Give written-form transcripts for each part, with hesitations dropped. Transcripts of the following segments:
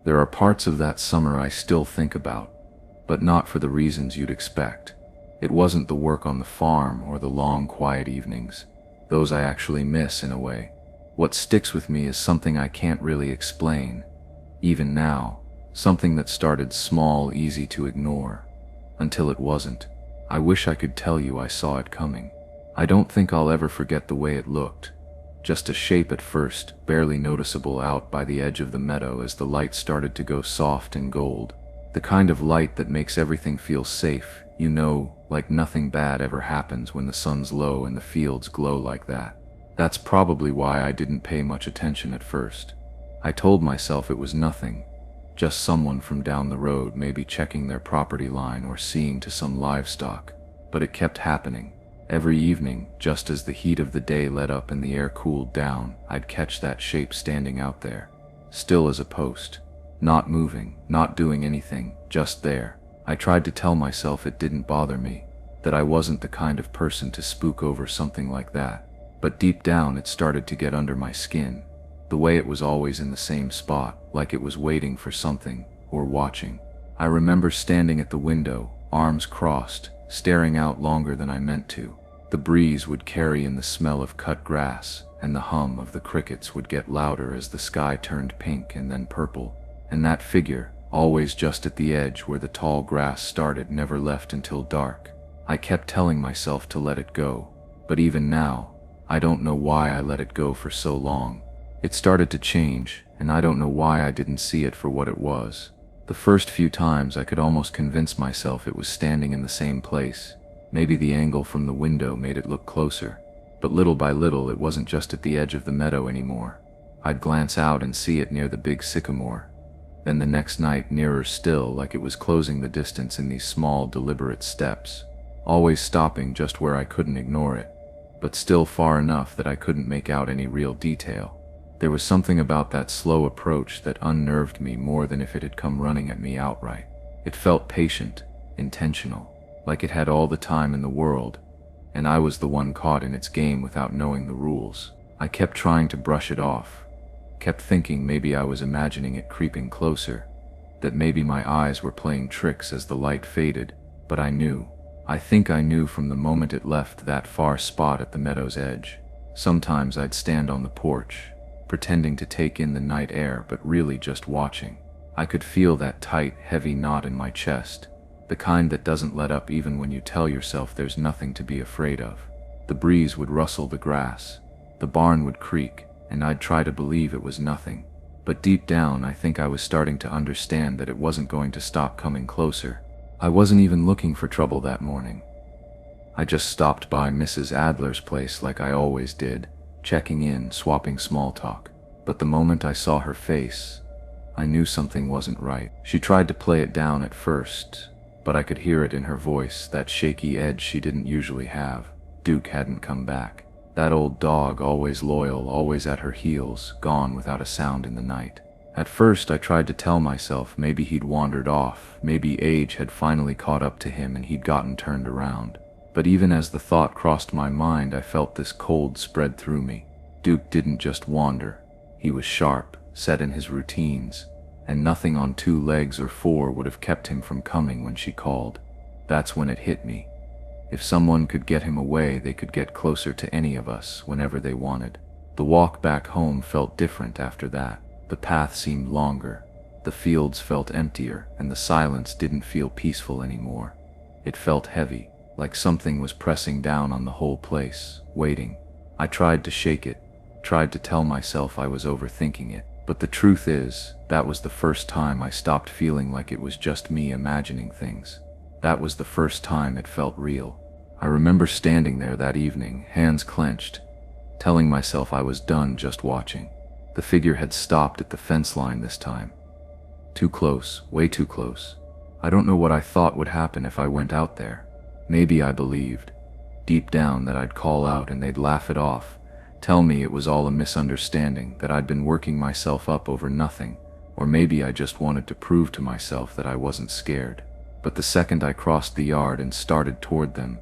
There are parts of that summer I still think about, but not for the reasons you'd expect. It wasn't the work on the farm or the long, quiet evenings. Those I actually miss in a way. What sticks with me is something I can't really explain, even now, something that started small, easy to ignore, until it wasn't. I wish I could tell you I saw it coming. I don't think I'll ever forget the way it looked. Just a shape at first, barely noticeable out by the edge of the meadow as the light started to go soft and gold. The kind of light that makes everything feel safe, you know, like nothing bad ever happens when the sun's low and the fields glow like that. That's probably why I didn't pay much attention at first. I told myself it was nothing, just someone from down the road maybe checking their property line or seeing to some livestock. But it kept happening. Every evening, just as the heat of the day let up and the air cooled down, I'd catch that shape standing out there, still as a post, not moving, not doing anything, just there. I tried to tell myself it didn't bother me, that I wasn't the kind of person to spook over something like that. But deep down it started to get under my skin, the way it was always in the same spot, like it was waiting for something, or watching. I remember standing at the window, arms crossed, staring out longer than I meant to. The breeze would carry in the smell of cut grass, and the hum of the crickets would get louder as the sky turned pink and then purple. And that figure, always just at the edge where the tall grass started, never left until dark. I kept telling myself to let it go, but even now, I don't know why I let it go for so long. It started to change, and I don't know why I didn't see it for what it was. The first few times I could almost convince myself it was standing in the same place. Maybe the angle from the window made it look closer. But little by little it wasn't just at the edge of the meadow anymore. I'd glance out and see it near the big sycamore. Then the next night nearer still, like it was closing the distance in these small, deliberate steps, always stopping just where I couldn't ignore it, but still far enough that I couldn't make out any real detail. There was something about that slow approach that unnerved me more than if it had come running at me outright. It felt patient, intentional, like it had all the time in the world, and I was the one caught in its game without knowing the rules. I kept trying to brush it off, kept thinking maybe I was imagining it creeping closer, that maybe my eyes were playing tricks as the light faded, but I think I knew from the moment it left that far spot at the meadow's edge. Sometimes I'd stand on the porch, pretending to take in the night air but really just watching. I could feel that tight, heavy knot in my chest, the kind that doesn't let up even when you tell yourself there's nothing to be afraid of. The breeze would rustle the grass, the barn would creak, and I'd try to believe it was nothing. But deep down I think I was starting to understand that it wasn't going to stop coming closer. I wasn't even looking for trouble that morning. I just stopped by Mrs. Adler's place like I always did, checking in, swapping small talk. But the moment I saw her face, I knew something wasn't right. She tried to play it down at first, but I could hear it in her voice, that shaky edge she didn't usually have. Duke hadn't come back. That old dog, always loyal, always at her heels, gone without a sound in the night. At first I tried to tell myself maybe he'd wandered off, maybe age had finally caught up to him and he'd gotten turned around. But even as the thought crossed my mind, I felt this cold spread through me. Duke didn't just wander. He was sharp, set in his routines, and nothing on 2 legs or 4 would have kept him from coming when she called. That's when it hit me. If someone could get him away, they could get closer to any of us whenever they wanted. The walk back home felt different after that. The path seemed longer, the fields felt emptier, and the silence didn't feel peaceful anymore. It felt heavy, like something was pressing down on the whole place, waiting. I tried to shake it, tried to tell myself I was overthinking it, but the truth is, that was the first time I stopped feeling like it was just me imagining things. That was the first time it felt real. I remember standing there that evening, hands clenched, telling myself I was done just watching. The figure had stopped at the fence line this time. Too close, way too close. I don't know what I thought would happen if I went out there. Maybe I believed, deep down, that I'd call out and they'd laugh it off, tell me it was all a misunderstanding, that I'd been working myself up over nothing, or maybe I just wanted to prove to myself that I wasn't scared. But the second I crossed the yard and started toward them,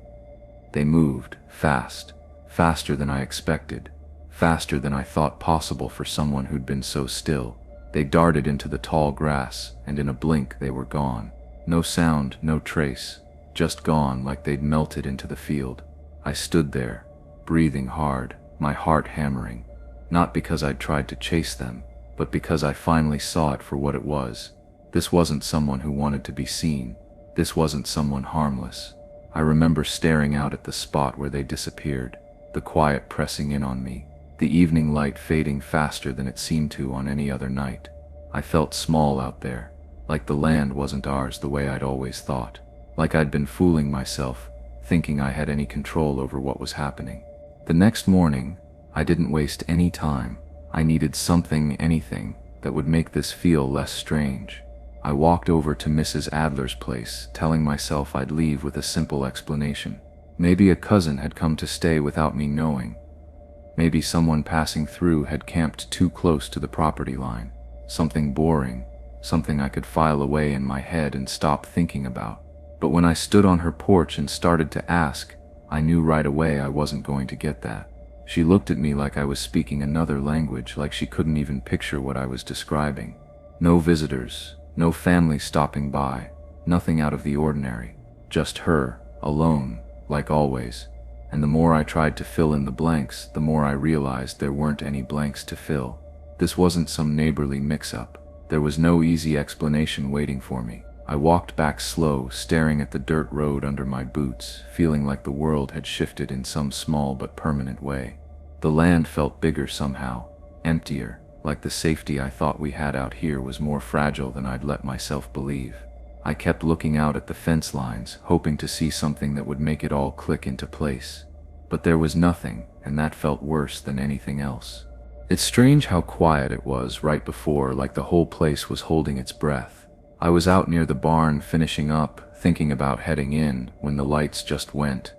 they moved, fast, faster than I expected. Faster than I thought possible for someone who'd been so still. They darted into the tall grass, and in a blink they were gone. No sound, no trace, just gone like they'd melted into the field. I stood there, breathing hard, my heart hammering, not because I'd tried to chase them, but because I finally saw it for what it was. This wasn't someone who wanted to be seen. This wasn't someone harmless. I remember staring out at the spot where they disappeared, the quiet pressing in on me, the evening light fading faster than it seemed to on any other night. I felt small out there, like the land wasn't ours the way I'd always thought, like I'd been fooling myself, thinking I had any control over what was happening. The next morning, I didn't waste any time. I needed something, anything, that would make this feel less strange. I walked over to Mrs. Adler's place, telling myself I'd leave with a simple explanation. Maybe a cousin had come to stay without me knowing. Maybe someone passing through had camped too close to the property line. Something boring, something I could file away in my head and stop thinking about. But when I stood on her porch and started to ask, I knew right away I wasn't going to get that. She looked at me like I was speaking another language, like she couldn't even picture what I was describing. No visitors, no family stopping by, nothing out of the ordinary. Just her, alone, like always. And the more I tried to fill in the blanks, the more I realized there weren't any blanks to fill. This wasn't some neighborly mix-up. There was no easy explanation waiting for me. I walked back slow, staring at the dirt road under my boots, feeling like the world had shifted in some small but permanent way. The land felt bigger somehow, emptier, like the safety I thought we had out here was more fragile than I'd let myself believe. I kept looking out at the fence lines, hoping to see something that would make it all click into place. But there was nothing, and that felt worse than anything else. It's strange how quiet it was right before, like the whole place was holding its breath. I was out near the barn finishing up, thinking about heading in, when the lights just went.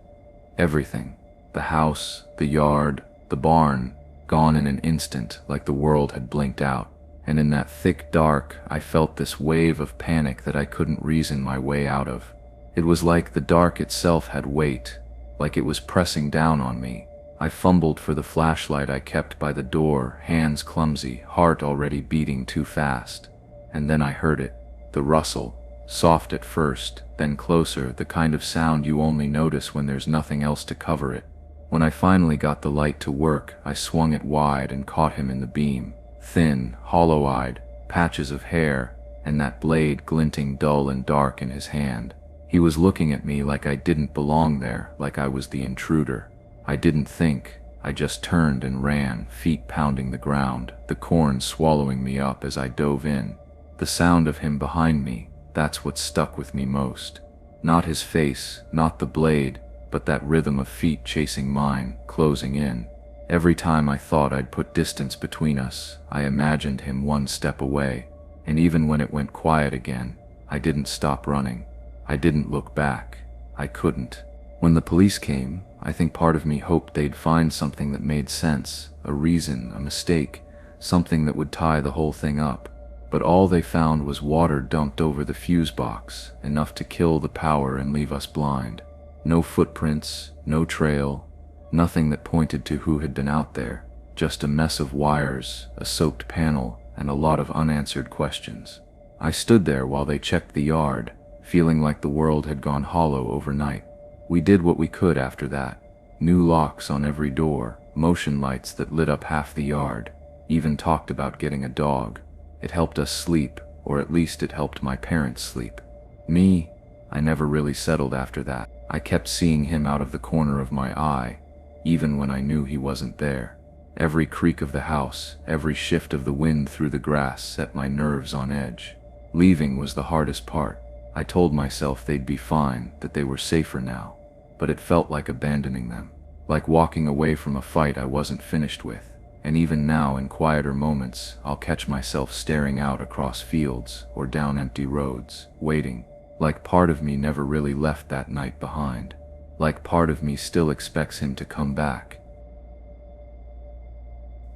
Everything. The house, the yard, the barn, gone in an instant, like the world had blinked out. And in that thick dark, I felt this wave of panic that I couldn't reason my way out of. It was like the dark itself had weight, like it was pressing down on me. I fumbled for the flashlight I kept by the door, hands clumsy, heart already beating too fast. And then I heard it. The rustle, soft at first, then closer, the kind of sound you only notice when there's nothing else to cover it. When I finally got the light to work, I swung it wide and caught him in the beam. Thin, hollow-eyed, patches of hair, and that blade glinting dull and dark in his hand. He was looking at me like I didn't belong there, like I was the intruder. I didn't think, I just turned and ran, feet pounding the ground, the corn swallowing me up as I dove in. The sound of him behind me, that's what stuck with me most. Not his face, not the blade, but that rhythm of feet chasing mine, closing in. Every time I thought I'd put distance between us, I imagined him one step away. And even when it went quiet again, I didn't stop running. I didn't look back. I couldn't. When the police came, I think part of me hoped they'd find something that made sense, a reason, a mistake, something that would tie the whole thing up. But all they found was water dumped over the fuse box, enough to kill the power and leave us blind. No footprints, no trail, nothing that pointed to who had been out there. Just a mess of wires, a soaked panel, and a lot of unanswered questions. I stood there while they checked the yard, feeling like the world had gone hollow overnight. We did what we could after that. New locks on every door, motion lights that lit up half the yard, even talked about getting a dog. It helped us sleep, or at least it helped my parents sleep. Me, I never really settled after that. I kept seeing him out of the corner of my eye, even when I knew he wasn't there. Every creak of the house, every shift of the wind through the grass set my nerves on edge. Leaving was the hardest part. I told myself they'd be fine, that they were safer now. But it felt like abandoning them, like walking away from a fight I wasn't finished with. And even now, in quieter moments, I'll catch myself staring out across fields or down empty roads, waiting, like part of me never really left that night behind, like part of me still expects him to come back.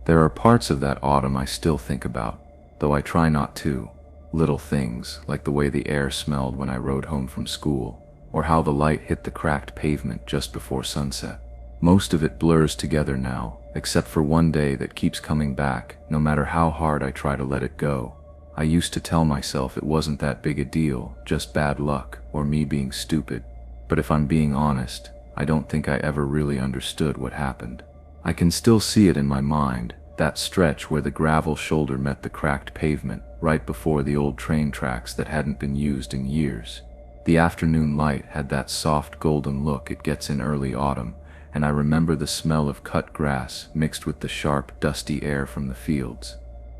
There are parts of that autumn I still think about, though I try not to. Little things, like the way the air smelled when I rode home from school, or how the light hit the cracked pavement just before sunset. Most of it blurs together now, except for one day that keeps coming back, no matter how hard I try to let it go. I used to tell myself it wasn't that big a deal, just bad luck, or me being stupid. But if I'm being honest, I don't think I ever really understood what happened. I can still see it in my mind, that stretch where the gravel shoulder met the cracked pavement, right before the old train tracks that hadn't been used in years. The afternoon light had that soft golden look it gets in early autumn, and I remember the smell of cut grass mixed with the sharp, dusty air from the fields.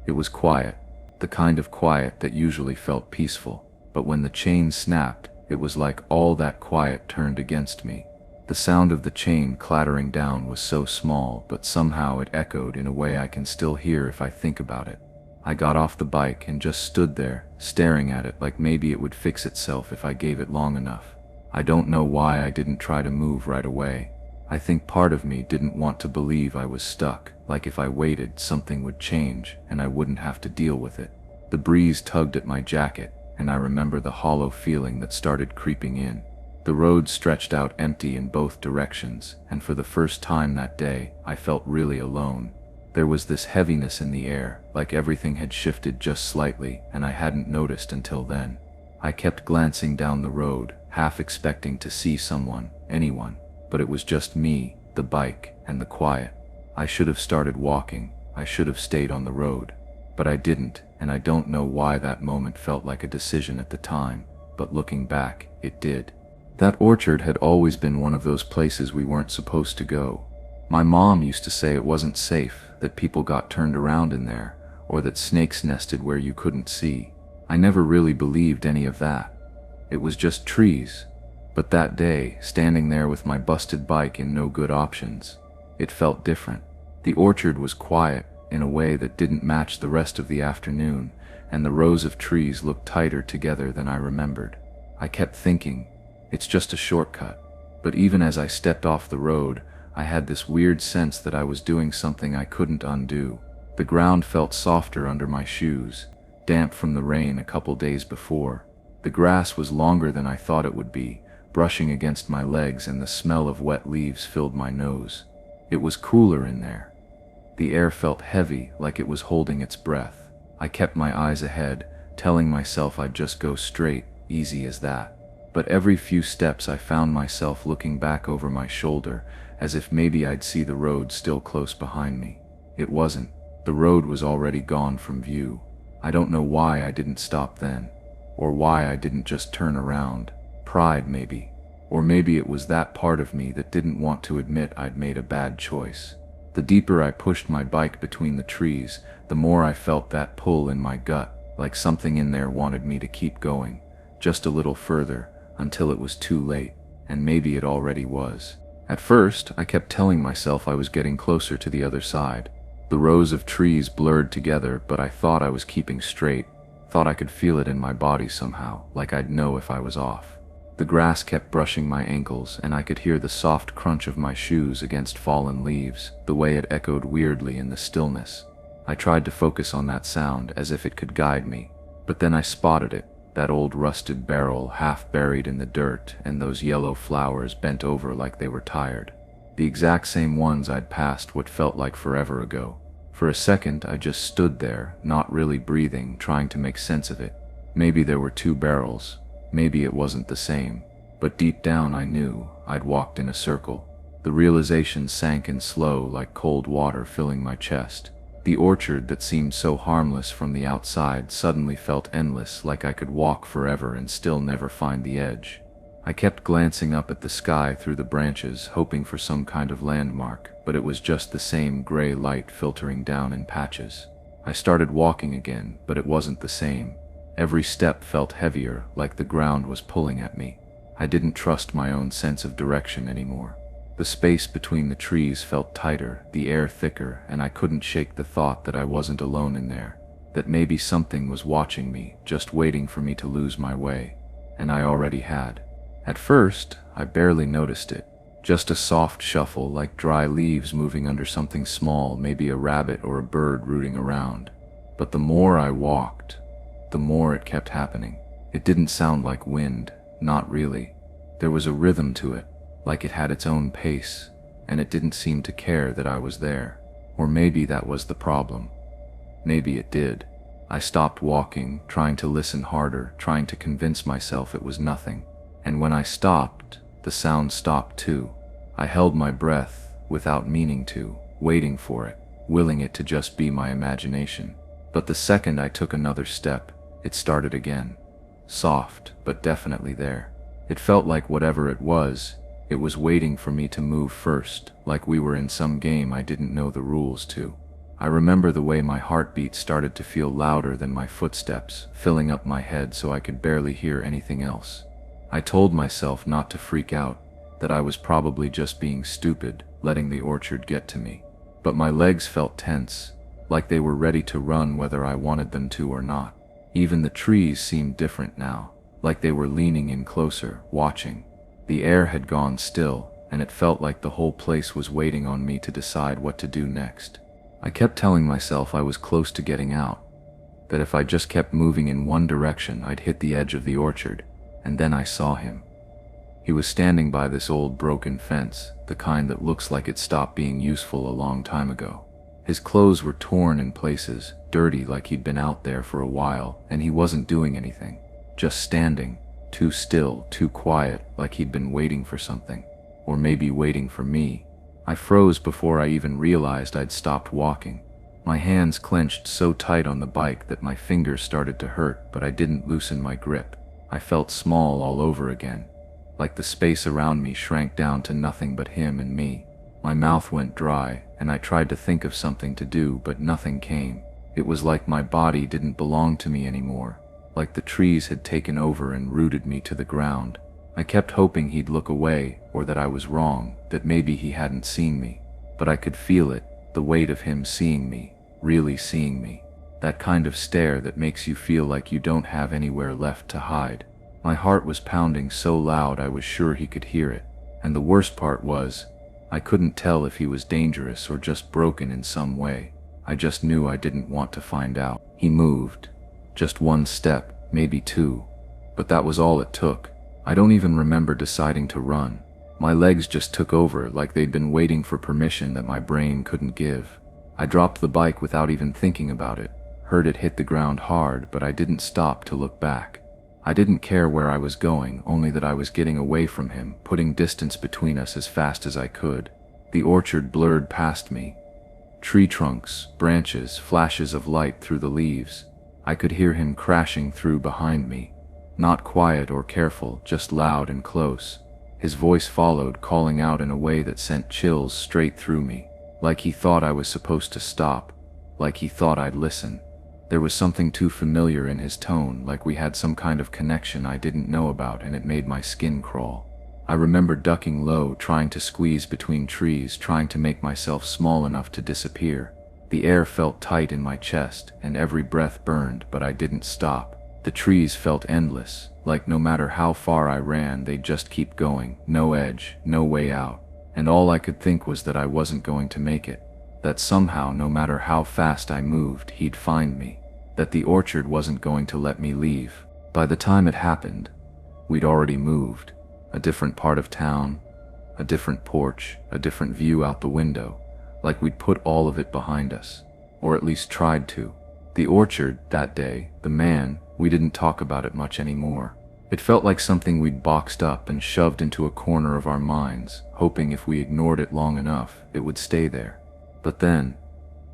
It was quiet, the kind of quiet that usually felt peaceful, but when the chain snapped, it was like all that quiet turned against me. The sound of the chain clattering down was so small, but somehow it echoed in a way I can still hear if I think about it. I got off the bike and just stood there, staring at it like maybe it would fix itself if I gave it long enough. I don't know why I didn't try to move right away. I think part of me didn't want to believe I was stuck, like if I waited, something would change and I wouldn't have to deal with it. The breeze tugged at my jacket, and I remember the hollow feeling that started creeping in. The road stretched out empty in both directions, and for the first time that day, I felt really alone. There was this heaviness in the air, like everything had shifted just slightly, and I hadn't noticed until then. I kept glancing down the road, half expecting to see someone, anyone, but it was just me, the bike, and the quiet. I should have started walking, I should have stayed on the road. But I didn't, and I don't know why that moment felt like a decision at the time, but looking back, it did. That orchard had always been one of those places we weren't supposed to go. My mom used to say it wasn't safe, that people got turned around in there, or that snakes nested where you couldn't see. I never really believed any of that. It was just trees. But that day, standing there with my busted bike and no good options, it felt different. The orchard was quiet in a way that didn't match the rest of the afternoon, and the rows of trees looked tighter together than I remembered. I kept thinking, it's just a shortcut. But even as I stepped off the road, I had this weird sense that I was doing something I couldn't undo. The ground felt softer under my shoes, damp from the rain a couple days before. The grass was longer than I thought it would be, brushing against my legs, and the smell of wet leaves filled my nose. It was cooler in there. The air felt heavy, like it was holding its breath. I kept my eyes ahead, telling myself I'd just go straight, easy as that. But every few steps I found myself looking back over my shoulder, as if maybe I'd see the road still close behind me. It wasn't. The road was already gone from view. I don't know why I didn't stop then, or why I didn't just turn around. Pride, maybe. Or maybe it was that part of me that didn't want to admit I'd made a bad choice. The deeper I pushed my bike between the trees, the more I felt that pull in my gut, like something in there wanted me to keep going, just a little further, until it was too late, and maybe it already was. At first, I kept telling myself I was getting closer to the other side. The rows of trees blurred together, but I thought I was keeping straight, thought I could feel it in my body somehow, like I'd know if I was off. The grass kept brushing my ankles, and I could hear the soft crunch of my shoes against fallen leaves, the way it echoed weirdly in the stillness. I tried to focus on that sound as if it could guide me, but then I spotted it. That old rusted barrel half buried in the dirt, and those yellow flowers bent over like they were tired. The exact same ones I'd passed what felt like forever ago. For a second I just stood there, not really breathing, trying to make sense of it. Maybe there were two barrels, maybe it wasn't the same. But deep down I knew I'd walked in a circle. The realization sank in slow, like cold water filling my chest. The orchard that seemed so harmless from the outside suddenly felt endless, like I could walk forever and still never find the edge. I kept glancing up at the sky through the branches, hoping for some kind of landmark, but it was just the same gray light filtering down in patches. I started walking again, but it wasn't the same. Every step felt heavier, like the ground was pulling at me. I didn't trust my own sense of direction anymore. The space between the trees felt tighter, the air thicker, and I couldn't shake the thought that I wasn't alone in there, that maybe something was watching me, just waiting for me to lose my way. And I already had. At first, I barely noticed it. Just a soft shuffle, like dry leaves moving under something small, maybe a rabbit or a bird rooting around. But the more I walked, the more it kept happening. It didn't sound like wind, not really. There was a rhythm to it, like it had its own pace, and it didn't seem to care that I was there. Or maybe that was the problem. Maybe it did. I stopped walking, trying to listen harder, trying to convince myself it was nothing. And when I stopped, the sound stopped too. I held my breath, without meaning to, waiting for it, willing it to just be my imagination. But the second I took another step, it started again. Soft, but definitely there. It felt like whatever it was waiting for me to move first, like we were in some game I didn't know the rules to. I remember the way my heartbeat started to feel louder than my footsteps, filling up my head so I could barely hear anything else. I told myself not to freak out, that I was probably just being stupid, letting the orchard get to me. But my legs felt tense, like they were ready to run whether I wanted them to or not. Even the trees seemed different now, like they were leaning in closer, watching. The air had gone still, and it felt like the whole place was waiting on me to decide what to do next. I kept telling myself I was close to getting out, that if I just kept moving in one direction I'd hit the edge of the orchard, and then I saw him. He was standing by this old broken fence, the kind that looks like it stopped being useful a long time ago. His clothes were torn in places, dirty like he'd been out there for a while, and he wasn't doing anything, just standing, too still, too quiet, like he'd been waiting for something, or maybe waiting for me. I froze before I even realized I'd stopped walking. My hands clenched so tight on the bike that my fingers started to hurt, but I didn't loosen my grip. I felt small all over again, like the space around me shrank down to nothing but him and me. My mouth went dry, and I tried to think of something to do, but nothing came. It was like my body didn't belong to me anymore, like the trees had taken over and rooted me to the ground. I kept hoping he'd look away, or that I was wrong, that maybe he hadn't seen me. But I could feel it, the weight of him seeing me, really seeing me. That kind of stare that makes you feel like you don't have anywhere left to hide. My heart was pounding so loud I was sure he could hear it. And the worst part was, I couldn't tell if he was dangerous or just broken in some way. I just knew I didn't want to find out. He moved. Just one step, maybe two. But that was all it took. I don't even remember deciding to run. My legs just took over like they'd been waiting for permission that my brain couldn't give. I dropped the bike without even thinking about it, heard it hit the ground hard, but I didn't stop to look back. I didn't care where I was going, only that I was getting away from him, putting distance between us as fast as I could. The orchard blurred past me. Tree trunks, branches, flashes of light through the leaves. I could hear him crashing through behind me. Not quiet or careful, just loud and close. His voice followed, calling out in a way that sent chills straight through me. Like he thought I was supposed to stop. Like he thought I'd listen. There was something too familiar in his tone, like we had some kind of connection I didn't know about, and it made my skin crawl. I remember ducking low, trying to squeeze between trees, trying to make myself small enough to disappear. The air felt tight in my chest, and every breath burned, but I didn't stop. The trees felt endless, like no matter how far I ran, they'd just keep going, no edge, no way out. And all I could think was that I wasn't going to make it. That somehow, no matter how fast I moved, he'd find me. That the orchard wasn't going to let me leave. By the time it happened, we'd already moved. A different part of town, a different porch, a different view out the window, like we'd put all of it behind us, or at least tried to. The orchard, that day, the man, we didn't talk about it much anymore. It felt like something we'd boxed up and shoved into a corner of our minds, hoping if we ignored it long enough, it would stay there. But then,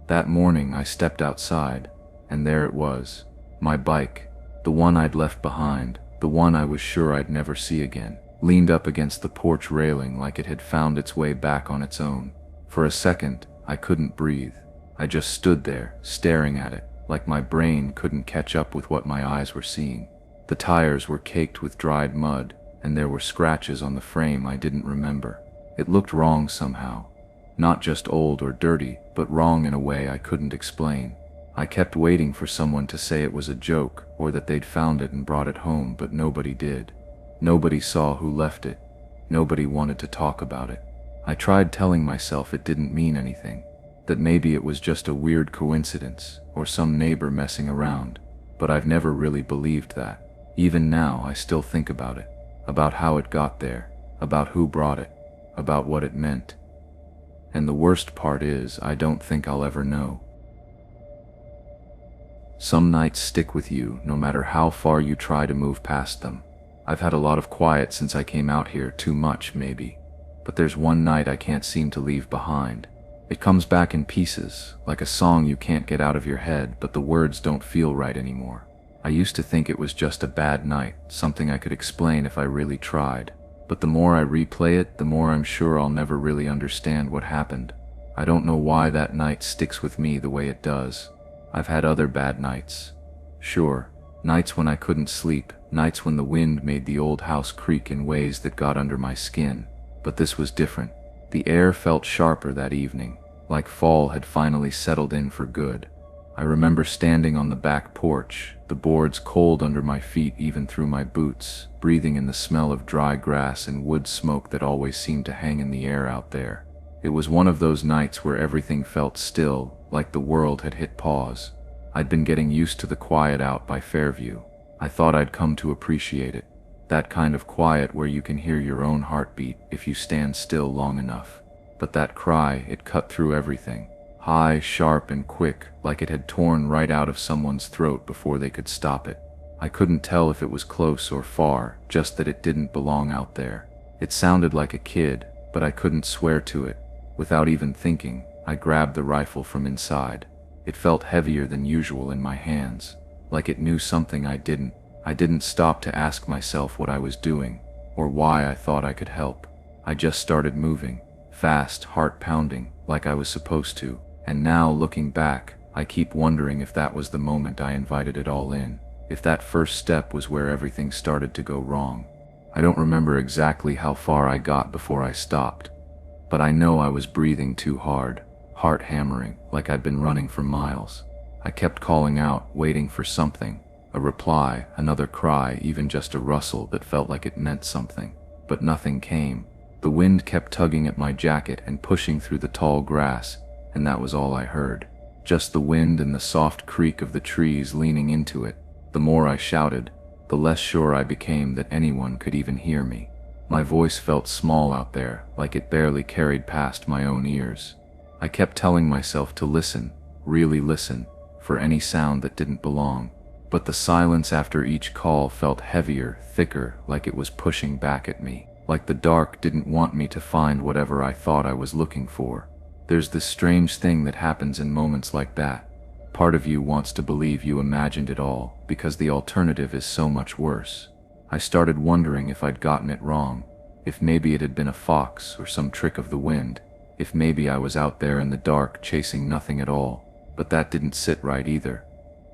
that morning I stepped outside, and there it was, my bike, the one I'd left behind, the one I was sure I'd never see again, leaned up against the porch railing like it had found its way back on its own. For a second, I couldn't breathe. I just stood there, staring at it, like my brain couldn't catch up with what my eyes were seeing. The tires were caked with dried mud, and there were scratches on the frame I didn't remember. It looked wrong somehow. Not just old or dirty, but wrong in a way I couldn't explain. I kept waiting for someone to say it was a joke, or that they'd found it and brought it home, but nobody did. Nobody saw who left it. Nobody wanted to talk about it. I tried telling myself it didn't mean anything, that maybe it was just a weird coincidence, or some neighbor messing around, but I've never really believed that. Even now, I still think about it, about how it got there, about who brought it, about what it meant. And the worst part is, I don't think I'll ever know. Some nights stick with you, no matter how far you try to move past them. I've had a lot of quiet since I came out here, too much maybe. But there's one night I can't seem to leave behind. It comes back in pieces, like a song you can't get out of your head, but the words don't feel right anymore. I used to think it was just a bad night, something I could explain if I really tried. But the more I replay it, the more I'm sure I'll never really understand what happened. I don't know why that night sticks with me the way it does. I've had other bad nights. Sure, nights when I couldn't sleep, nights when the wind made the old house creak in ways that got under my skin. But this was different. The air felt sharper that evening, like fall had finally settled in for good. I remember standing on the back porch, the boards cold under my feet even through my boots, breathing in the smell of dry grass and wood smoke that always seemed to hang in the air out there. It was one of those nights where everything felt still, like the world had hit pause. I'd been getting used to the quiet out by Fairview. I thought I'd come to appreciate it. That kind of quiet where you can hear your own heartbeat if you stand still long enough. But that cry, it cut through everything. High, sharp, and quick, like it had torn right out of someone's throat before they could stop it. I couldn't tell if it was close or far, just that it didn't belong out there. It sounded like a kid, but I couldn't swear to it. Without even thinking, I grabbed the rifle from inside. It felt heavier than usual in my hands, like it knew something I didn't. I didn't stop to ask myself what I was doing, or why I thought I could help. I just started moving, fast, heart pounding, like I was supposed to. And now, looking back, I keep wondering if that was the moment I invited it all in. If that first step was where everything started to go wrong. I don't remember exactly how far I got before I stopped. But I know I was breathing too hard, heart hammering, like I'd been running for miles. I kept calling out, waiting for something. A reply, another cry, even just a rustle that felt like it meant something. But nothing came. The wind kept tugging at my jacket and pushing through the tall grass, and that was all I heard. Just the wind and the soft creak of the trees leaning into it. The more I shouted, the less sure I became that anyone could even hear me. My voice felt small out there, like it barely carried past my own ears. I kept telling myself to listen, really listen, for any sound that didn't belong. But the silence after each call felt heavier, thicker, like it was pushing back at me. Like the dark didn't want me to find whatever I thought I was looking for. There's this strange thing that happens in moments like that. Part of you wants to believe you imagined it all, because the alternative is so much worse. I started wondering if I'd gotten it wrong, if maybe it had been a fox or some trick of the wind, if maybe I was out there in the dark chasing nothing at all. But that didn't sit right either.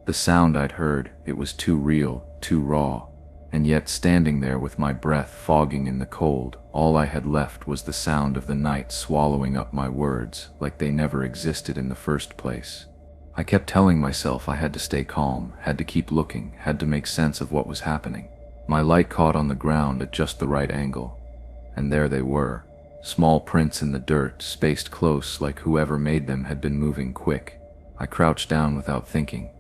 The sound I'd heard, it was too real, too raw. And yet, standing there with my breath fogging in the cold, all I had left was the sound of the night swallowing up my words, like they never existed in the first place. I kept telling myself I had to stay calm, had to keep looking, had to make sense of what was happening. My light caught on the ground at just the right angle. And there they were. Small prints in the dirt, spaced close like whoever made them had been moving quick. I crouched down without thinking,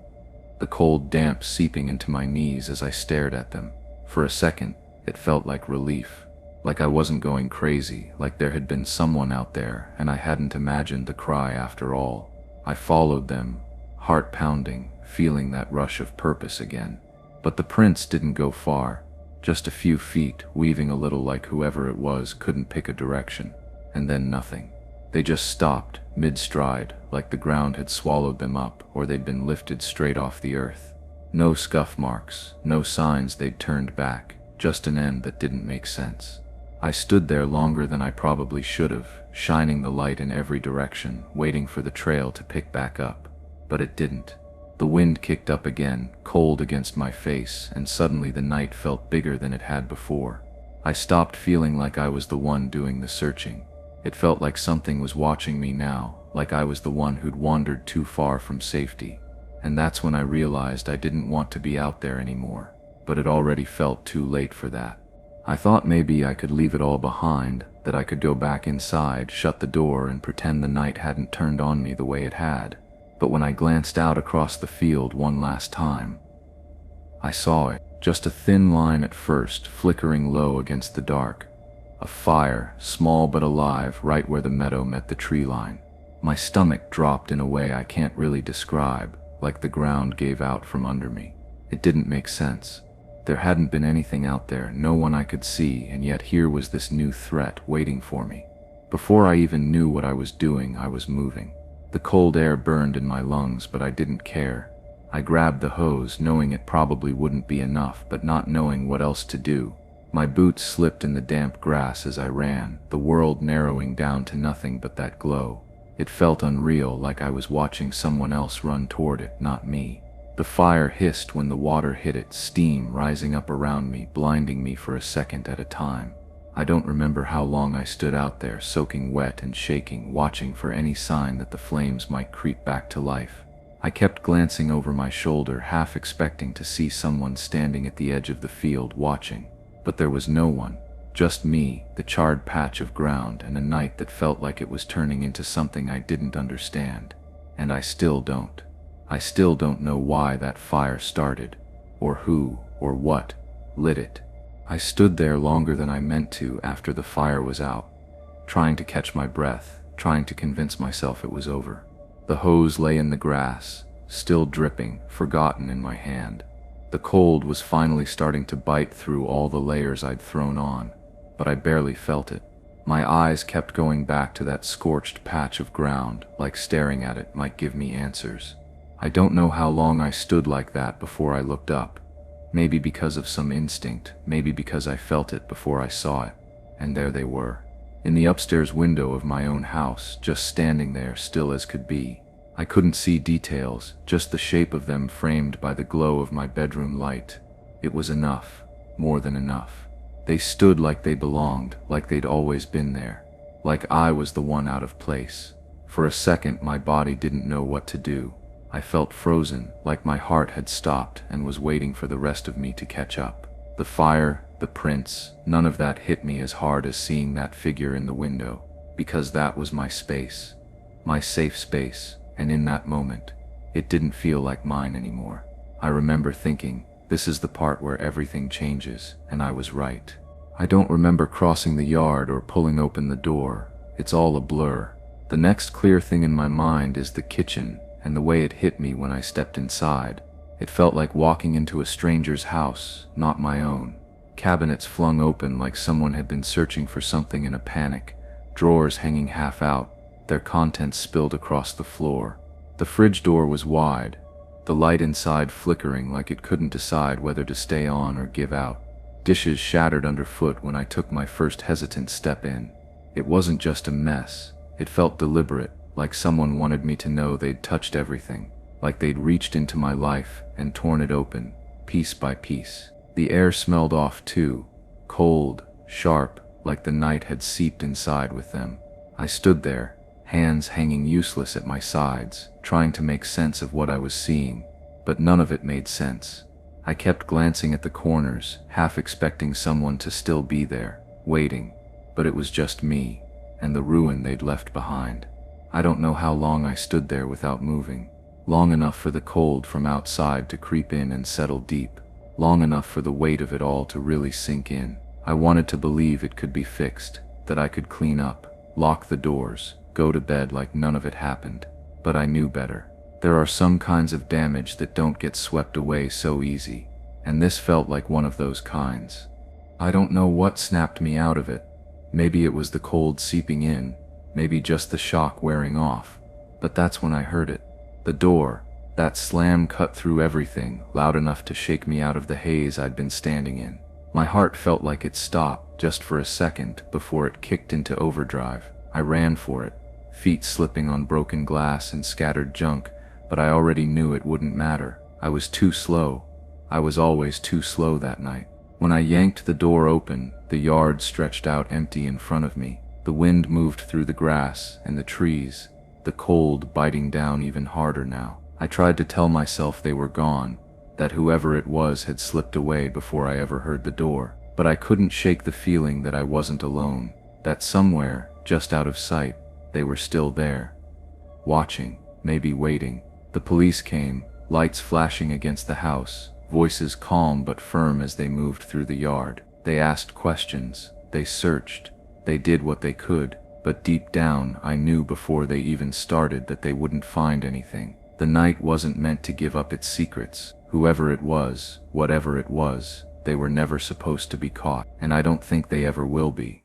the cold damp seeping into my knees as I stared at them. For a second, it felt like relief, like I wasn't going crazy, like there had been someone out there and I hadn't imagined the cry after all. I followed them, heart pounding, feeling that rush of purpose again. But the prints didn't go far, just a few feet, weaving a little like whoever it was couldn't pick a direction. And then nothing. They just stopped, mid-stride, like the ground had swallowed them up or they'd been lifted straight off the earth. No scuff marks, no signs they'd turned back, just an end that didn't make sense. I stood there longer than I probably should have, shining the light in every direction, waiting for the trail to pick back up. But it didn't. The wind kicked up again, cold against my face, and suddenly the night felt bigger than it had before. I stopped feeling like I was the one doing the searching. It felt like something was watching me now, like I was the one who'd wandered too far from safety. And that's when I realized I didn't want to be out there anymore, but it already felt too late for that. I thought maybe I could leave it all behind, that I could go back inside, shut the door, and pretend the night hadn't turned on me the way it had. But when I glanced out across the field one last time, I saw it, just a thin line at first, flickering low against the dark. A fire, small but alive, right where the meadow met the tree line. My stomach dropped in a way I can't really describe, like the ground gave out from under me. It didn't make sense. There hadn't been anything out there, no one I could see, and yet here was this new threat waiting for me. Before I even knew what I was doing, I was moving. The cold air burned in my lungs, but I didn't care. I grabbed the hose, knowing it probably wouldn't be enough, but not knowing what else to do. My boots slipped in the damp grass as I ran, the world narrowing down to nothing but that glow. It felt unreal, like I was watching someone else run toward it, not me. The fire hissed when the water hit it, steam rising up around me, blinding me for a second at a time. I don't remember how long I stood out there, soaking wet and shaking, watching for any sign that the flames might creep back to life. I kept glancing over my shoulder, half expecting to see someone standing at the edge of the field watching. But there was no one, just me, the charred patch of ground, and a night that felt like it was turning into something I didn't understand. And I still don't. I still don't know why that fire started, or who, or what, lit it. I stood there longer than I meant to after the fire was out, trying to catch my breath, trying to convince myself it was over. The hose lay in the grass, still dripping, forgotten in my hand. The cold was finally starting to bite through all the layers I'd thrown on, but I barely felt it. My eyes kept going back to that scorched patch of ground, like staring at it might give me answers. I don't know how long I stood like that before I looked up. Maybe because of some instinct, maybe because I felt it before I saw it. And there they were, in the upstairs window of my own house, just standing there, still as could be. I couldn't see details, just the shape of them framed by the glow of my bedroom light. It was enough, more than enough. They stood like they belonged, like they'd always been there, like I was the one out of place. For a second, my body didn't know what to do. I felt frozen, like my heart had stopped and was waiting for the rest of me to catch up. The fire, the prints, none of that hit me as hard as seeing that figure in the window, because that was my space, my safe space. And in that moment, it didn't feel like mine anymore. I remember thinking, this is the part where everything changes, and I was right. I don't remember crossing the yard or pulling open the door. It's all a blur. The next clear thing in my mind is the kitchen, and the way it hit me when I stepped inside. It felt like walking into a stranger's house, not my own. Cabinets flung open like someone had been searching for something in a panic, drawers hanging half out, their contents spilled across the floor. The fridge door was wide, the light inside flickering like it couldn't decide whether to stay on or give out. Dishes shattered underfoot when I took my first hesitant step in. It wasn't just a mess, it felt deliberate, like someone wanted me to know they'd touched everything, like they'd reached into my life and torn it open, piece by piece. The air smelled off too, cold, sharp, like the night had seeped inside with them. I stood there, hands hanging useless at my sides, trying to make sense of what I was seeing, but none of it made sense. I kept glancing at the corners, half expecting someone to still be there, waiting, but it was just me, and the ruin they'd left behind. I don't know how long I stood there without moving, long enough for the cold from outside to creep in and settle deep, long enough for the weight of it all to really sink in. I wanted to believe it could be fixed, that I could clean up, lock the doors, go to bed like none of it happened, but I knew better. There are some kinds of damage that don't get swept away so easy, and this felt like one of those kinds. I don't know what snapped me out of it. Maybe it was the cold seeping in, maybe just the shock wearing off, but that's when I heard it. The door, that slam cut through everything, loud enough to shake me out of the haze I'd been standing in. My heart felt like it stopped just for a second before it kicked into overdrive. I ran for it, feet slipping on broken glass and scattered junk, but I already knew it wouldn't matter. I was too slow. I was always too slow that night. When I yanked the door open, the yard stretched out empty in front of me. The wind moved through the grass and the trees, the cold biting down even harder now. I tried to tell myself they were gone, that whoever it was had slipped away before I ever heard the door, but I couldn't shake the feeling that I wasn't alone, that somewhere, just out of sight, they were still there, watching, maybe waiting. The police came, lights flashing against the house, voices calm but firm as they moved through the yard. They asked questions, They searched, they did what they could, but deep down I knew before they even started that they wouldn't find anything. The night wasn't meant to give up its secrets. Whoever it was, whatever it was, they were never supposed to be caught, and I don't think they ever will be.